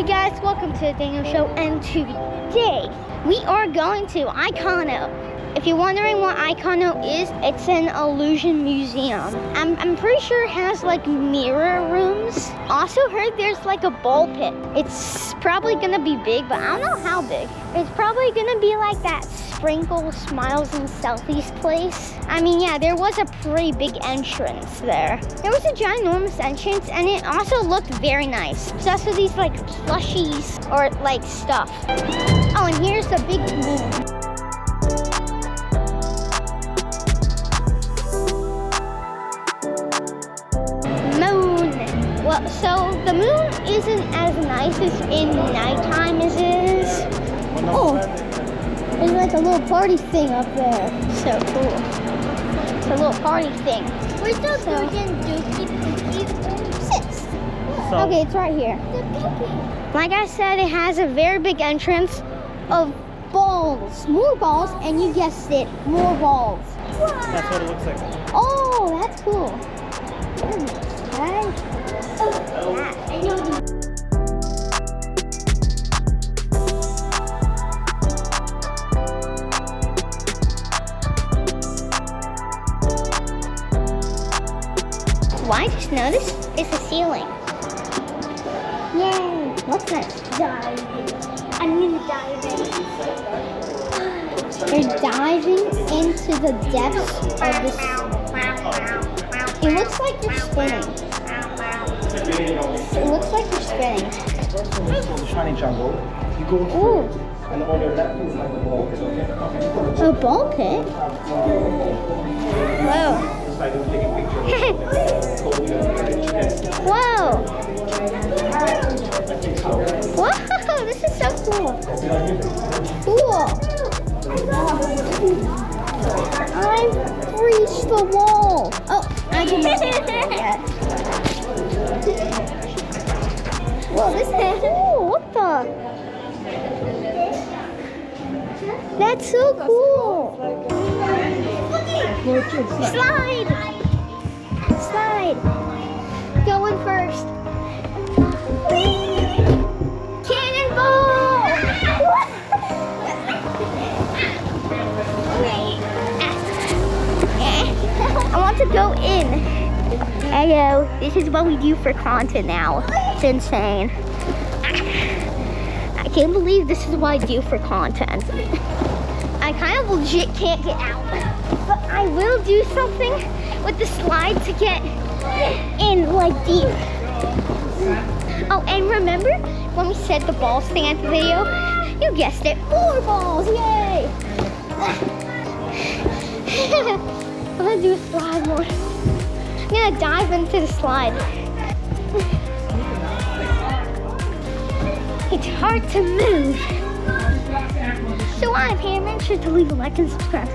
Hey guys, welcome to the Daniel Show, and today we are going to Ikono. If you're wondering what Ikono is, it's an illusion museum. I'm pretty sure it has like mirror rooms. Also heard there's like a ball pit. It's probably gonna be big, but I don't know how big. It's probably gonna be like that Sprinkle Smiles and Selfies place. I mean, yeah, there was a pretty big entrance there. There was a ginormous entrance, and it also looked very nice. Obsessed with these like plushies or like stuff. Oh, and here's the big moon. Well, so the moon isn't as nice as in nighttime as it is. Oh, there's like a little party thing up there. So cool. It's a little party thing. Where's the Dookie sits? Okay, it's right here. Like I said, it has a very big entrance of balls. More balls, and you guessed it, more balls. Wow. That's what it looks like. Oh, that's cool. Nice. What I just noticed is the ceiling. Yay! What's that? Diving. I'm gonna dive in. They're diving into the depths of this. It looks like they're spinning. It looks like you're spinning. The shiny jungle. You go through, and on your left is like a ball pit. A ball pit? Whoa. Whoa. Whoa, this is so cool. Cool. I've reached the wall. Oh, I didn't get it yet. Whoa, this is cool. What the? That's so cool. Slide. Slide. Going first. Cannonball. I want to go in. Hello, this is what we do for content now. It's insane. I can't believe this is what I do for content. I kind of legit can't get out. But I will do something with the slide to get in like deep. Oh, and remember when we said the balls thing at the video? You guessed it, more balls, yay! I'm gonna do a slide more. I'm gonna dive into the slide. It's hard to move. So I'm here, make sure to leave a like and subscribe.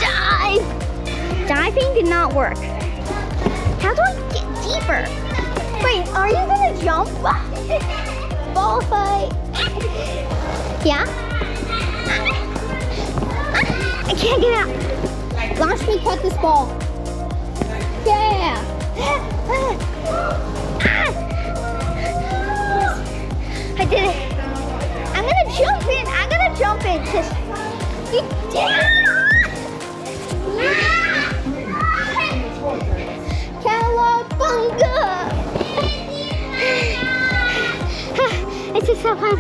Dive! Diving did not work. How do I get deeper? Wait, are you gonna jump? Ball fight. Yeah? I can't get out. Watch me cut this ball. Yeah. I did it. I'm gonna jump in. I'm gonna jump in. Cowabunga! It's just so fun.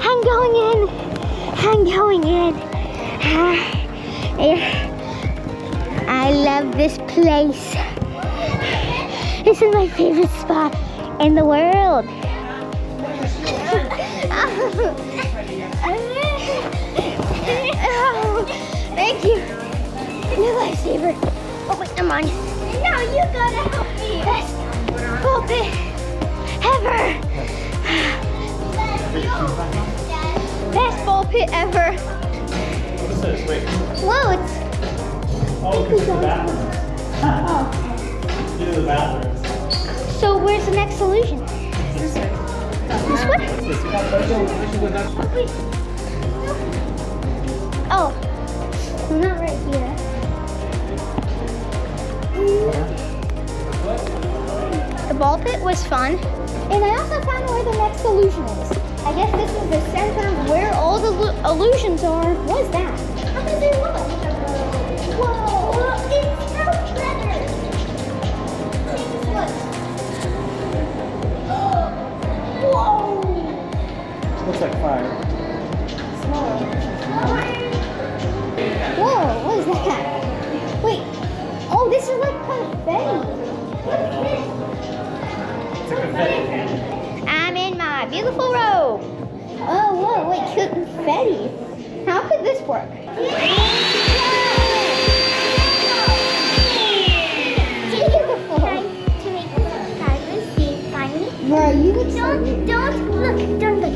I'm going in. I'm going in. I love this place. This is my favorite spot in the world. Oh, thank you. You're my lifesaver. Oh wait, I'm on. No, you gotta help me. Best ball pit ever. Best ball pit ever. What is this? Wait. Whoa, it's... Oh, because it's the bathroom. Oh. These are the bathrooms. So where's the next illusion? This one? Wait. Oh, not right here. carpet was fun. And I also found where the next illusion is. I guess this is the center where all the illusions are. What is that? How does it look? Whoa, it's so clever. Take this look. Whoa. Looks like fire. Whoa, what is that? Wait. Oh, this is like confetti. What's this? It's a confetti cannon. I'm in my beautiful robe. Oh, whoa, wait, confetti. How could this work? Bro, you look so weird. Don't look.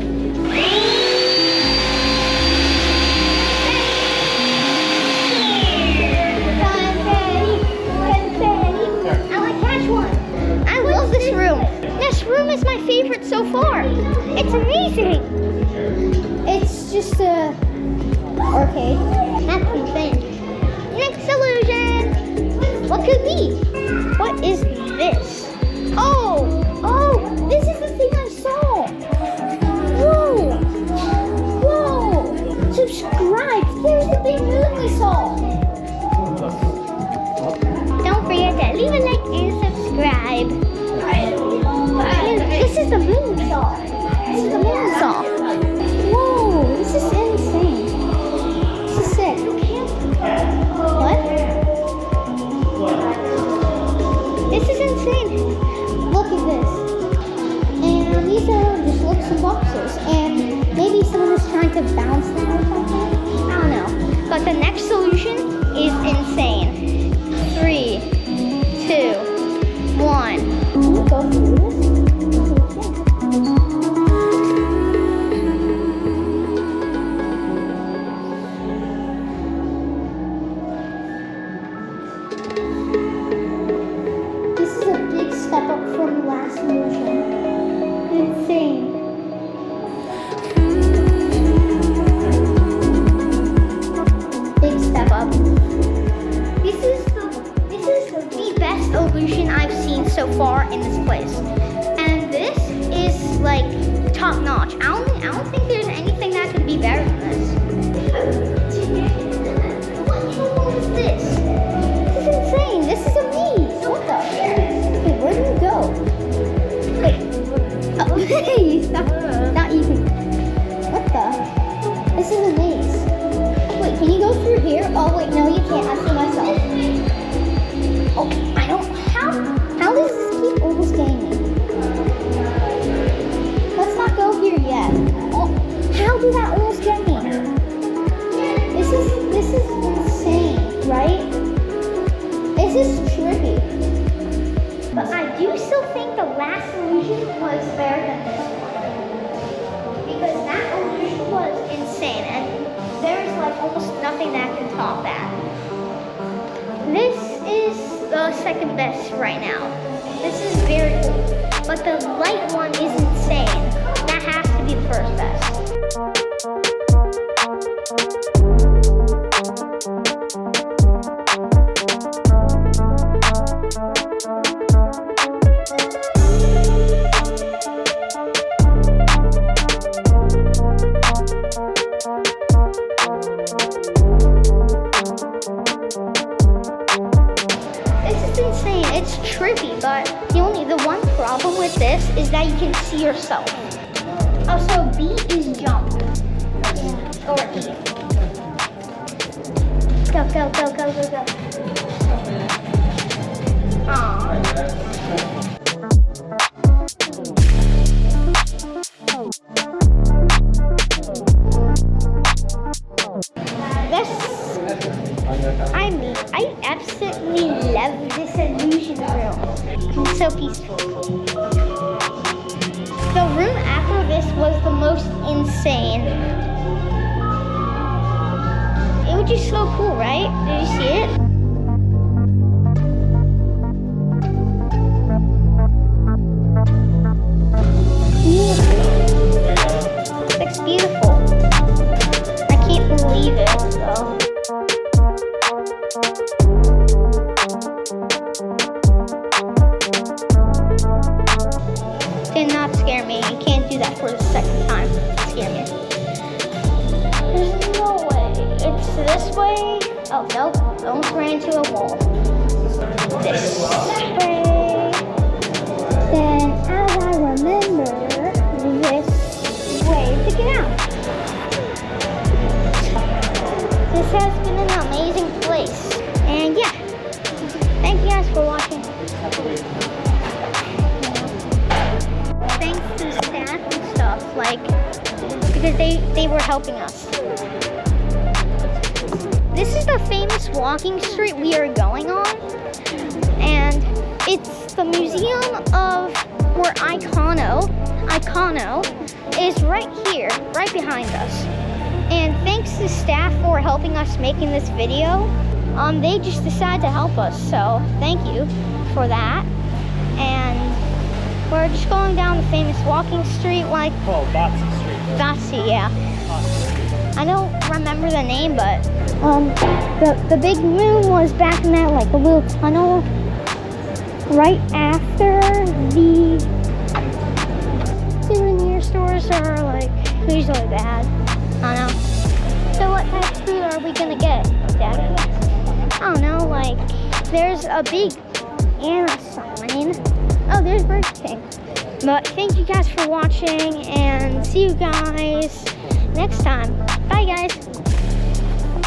I like catch one. I love this room. This room is my favorite so far. It's amazing. It's just a arcade. That's insane. Next illusion. What could be? What is this? Oh, this is the thing I saw. Whoa. Subscribe. Here's the big moon we saw. Don't forget to leave a like and subscribe. This is the moon we saw. Whoa, this is insane. This is sick. What? This is insane. Look at this. And these are just looks and boxes. And maybe someone is trying to bounce them or something. I don't know. But the next solution is insane. 3, 2, 1. Can we go through this? This is a big step up from last illusion. Insane. Big step up. This is the best illusion I've seen so far in this place. And this is like top notch. I don't think there's anything that could be better than this. What in the world is this? This is insane. This is a maze. What the? Wait, where do you go? Wait. Oh, hey, stop. Not even. What the? This is a maze. Wait, can you go through here? Oh, wait, no, you can't. I see myself. Oh, I don't. How does this keep almost getting me? Let's not go here yet. Oh, how did that almost get me? This is insane, right? This is trippy. But I do still think the last illusion was better than this one. Because that illusion was insane, and there's like almost nothing that can top that. This is the second best right now. This is very cool. But the light one is insane. That has to be the first best. It's trippy, but the one problem with this is that you can see yourself. Also, B is jump. Yeah. Or E. Go. Aww. I absolutely love this illusion room. It's so peaceful. The room after this was the most insane. It was just so cool, right? Did you see it? It's beautiful. I can't believe it, though. did not scare me. You can't do that for the second time. Scare me. There's no way. It's this way. Oh, nope. Almost ran into a wall. This way. Then, as I remember, this way to get out. This has been an amazing place. And yeah, thank you guys for watching. Thanks to the staff and stuff, like, because they were helping us. This is the famous walking street we are going on, and it's the museum of where Ikono is right here, right behind us. And thanks to staff for helping us making this video. They just decided to help us, so thank you for that. And we're just going down the famous walking street, like Batsi Street. Batsi, yeah. I don't remember the name, but the big moon was back in that like a little tunnel right after the souvenir stores are like usually bad. I don't know. So what type of food are we gonna get, Dad? I don't know, like there's a big Anna sign. Oh, there's Burger King. But thank you guys for watching and see you guys next time. Bye guys.